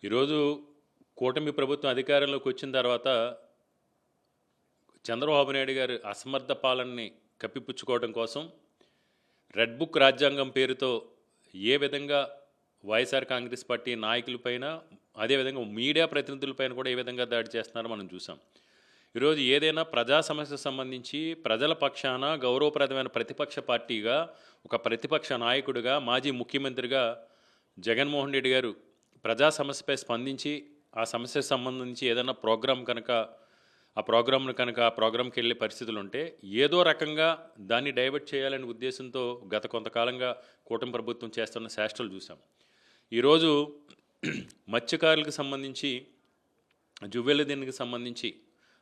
ఈరోజు కూటమి ప్రభుత్వం అధికారంలోకి వచ్చిన తర్వాత చంద్రబాబు నాయుడు గారు అసమర్థ పాలనని కప్పిపుచ్చుకోవడం కోసం రెడ్ బుక్ రాజ్యాంగం పేరుతో ఏ విధంగా వైఎస్ఆర్ కాంగ్రెస్ పార్టీ నాయకులపైన అదేవిధంగా మీడియా ప్రతినిధులపైన కూడా ఏ విధంగా దాడి చేస్తున్నారో మనం చూసాం. ఈరోజు ఏదైనా ప్రజా సమస్యకు సంబంధించి ప్రజల పక్షాన గౌరవప్రదమైన ప్రతిపక్ష పార్టీగా ఒక ప్రతిపక్ష నాయకుడిగా మాజీ ముఖ్యమంత్రిగా జగన్మోహన్ రెడ్డి గారు ప్రజా సమస్యపై స్పందించి ఆ సమస్యకు సంబంధించి ఏదైనా ప్రోగ్రాం కనుక ఆ ప్రోగ్రాంకి వెళ్ళే పరిస్థితులు ఉంటే ఏదో రకంగా దాన్ని డైవర్ట్ చేయాలనే ఉద్దేశంతో గత కొంతకాలంగా కూటమి ప్రభుత్వం చేస్తున్న చేష్టలు చూసాం. ఈరోజు మత్స్యకారులకు సంబంధించి జువ్వెల దీనికి సంబంధించి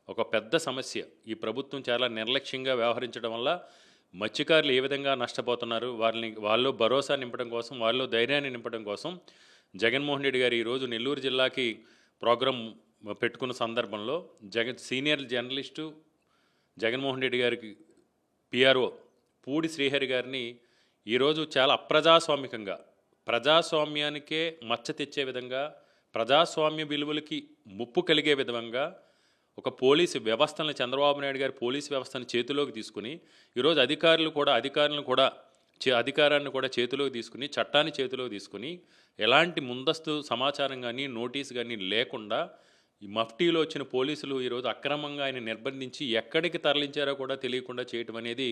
ఒక పెద్ద సమస్య ఈ ప్రభుత్వం చాలా నిర్లక్ష్యంగా వ్యవహరించడం వల్ల మత్స్యకారులు ఏ విధంగా నష్టపోతున్నారు, వాళ్ళు భరోసా నింపడం కోసం, వాళ్ళు ధైర్యాన్ని నింపడం కోసం జగన్మోహన్ రెడ్డి గారు ఈరోజు నెల్లూరు జిల్లాకి ప్రోగ్రాం పెట్టుకున్న సందర్భంలో సీనియర్ జర్నలిస్టు జగన్మోహన్ రెడ్డి గారికి పిఆర్ఓ పూడి శ్రీహరి గారిని ఈరోజు చాలా అప్రజాస్వామికంగా ప్రజాస్వామ్యానికే మచ్చ తెచ్చే విధంగా ప్రజాస్వామ్య విలువలకి ముప్పు కలిగే విధంగా ఒక పోలీసు వ్యవస్థను చంద్రబాబు నాయుడు గారి పోలీసు వ్యవస్థను చేతిలోకి తీసుకుని ఈరోజు అధికారాన్ని కూడా చేతిలోకి తీసుకుని చట్టాన్ని చేతిలోకి తీసుకుని ఎలాంటి ముందస్తు సమాచారం కానీ నోటీస్ కానీ లేకుండా ఈ మఫ్టీలో వచ్చిన పోలీసులు ఈరోజు అక్రమంగా ఆయన నిర్బంధించి ఎక్కడికి తరలించారో కూడా తెలియకుండా చేయటం అనేది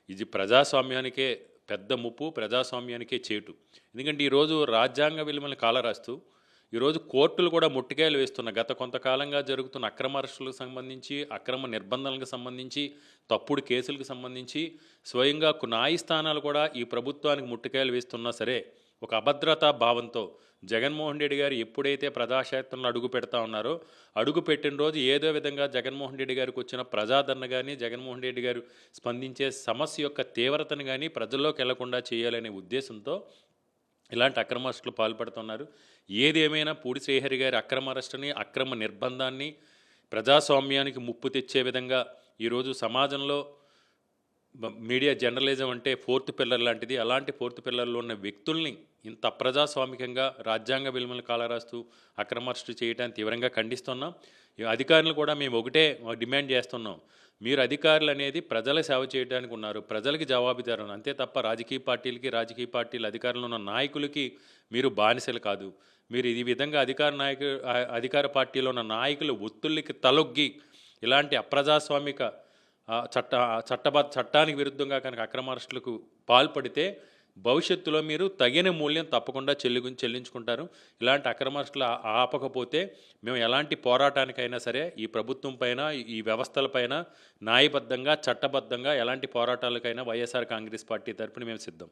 ఇది ప్రజాస్వామ్యానికే పెద్ద ముప్పు, ప్రజాస్వామ్యానికే చేటు. ఎందుకంటే ఈరోజు రాజ్యాంగ విలువలను కాలరాస్తూ ఈరోజు కోర్టులు కూడా ముట్టికాయలు వేస్తున్న గత కొంతకాలంగా జరుగుతున్న అక్రమ అరెస్టులకు సంబంధించి, అక్రమ నిర్బంధాలకు సంబంధించి, తప్పుడు కేసులకు సంబంధించి స్వయంగా న్యాయస్థానాలు కూడా ఈ ప్రభుత్వానికి ముట్టికాయలు వేస్తున్నా సరే ఒక అభద్రతా భావంతో జగన్మోహన్ రెడ్డి గారు ఎప్పుడైతే ప్రజాక్షేత్రంలో అడుగు పెడతా ఉన్నారో అడుగు పెట్టిన రోజు ఏదో విధంగా జగన్మోహన్ రెడ్డి గారికి వచ్చిన ప్రజాదరణ కానీ జగన్మోహన్ రెడ్డి గారు స్పందించే సమస్య యొక్క తీవ్రతను కానీ ప్రజల్లోకి వెళ్లకుండా చేయాలనే ఉద్దేశంతో ఇలాంటి అక్రమ అరెస్టులు పాల్పడుతున్నారు. ఏదేమైనా పూడి శ్రీహరి గారి అక్రమ అరెస్టుని, అక్రమ నిర్బంధాన్ని ప్రజాస్వామ్యానికి ముప్పు తెచ్చే విధంగా ఈరోజు సమాజంలో మీడియా జర్నలిజం అంటే ఫోర్త్ పిల్లర్ లాంటిది. అలాంటి ఫోర్త్ పిల్లర్లో ఉన్న వ్యక్తుల్ని ఇంత అప్రజాస్వామికంగా రాజ్యాంగ విలువలను కాలరాస్తూ అక్రమ అరెస్టు చేయడానికి తీవ్రంగా ఖండిస్తున్నాం. అధికారులు కూడా మేము ఒకటే డిమాండ్ చేస్తున్నాం, మీరు అధికారులు అనేది ప్రజల సేవ చేయడానికి ఉన్నారు, ప్రజలకి జవాబుదారు, అంతే తప్ప రాజకీయ పార్టీల అధికారంలో ఉన్న నాయకులకి మీరు బానిసలు కాదు. మీరు ఈ విధంగా అధికార పార్టీలో ఉన్న నాయకులు ఒత్తిళ్ళకి తలొగ్గి ఇలాంటి అప్రజాస్వామిక చట్టానికి విరుద్ధంగా కనుక అక్రమ అరెస్టులకు పాల్పడితే భవిష్యత్తులో మీరు తగిన మూల్యం తప్పకుండా చెల్లించుకుంటారు. ఇలాంటి అక్రమ అరెస్టులు ఆపకపోతే మేము ఎలాంటి పోరాటానికైనా సరే ఈ ప్రభుత్వం పైన, ఈ వ్యవస్థలపైన న్యాయబద్ధంగా, చట్టబద్ధంగా ఎలాంటి పోరాటాలకైనా వైఎస్ఆర్ కాంగ్రెస్ పార్టీ తరఫున మేము సిద్ధం.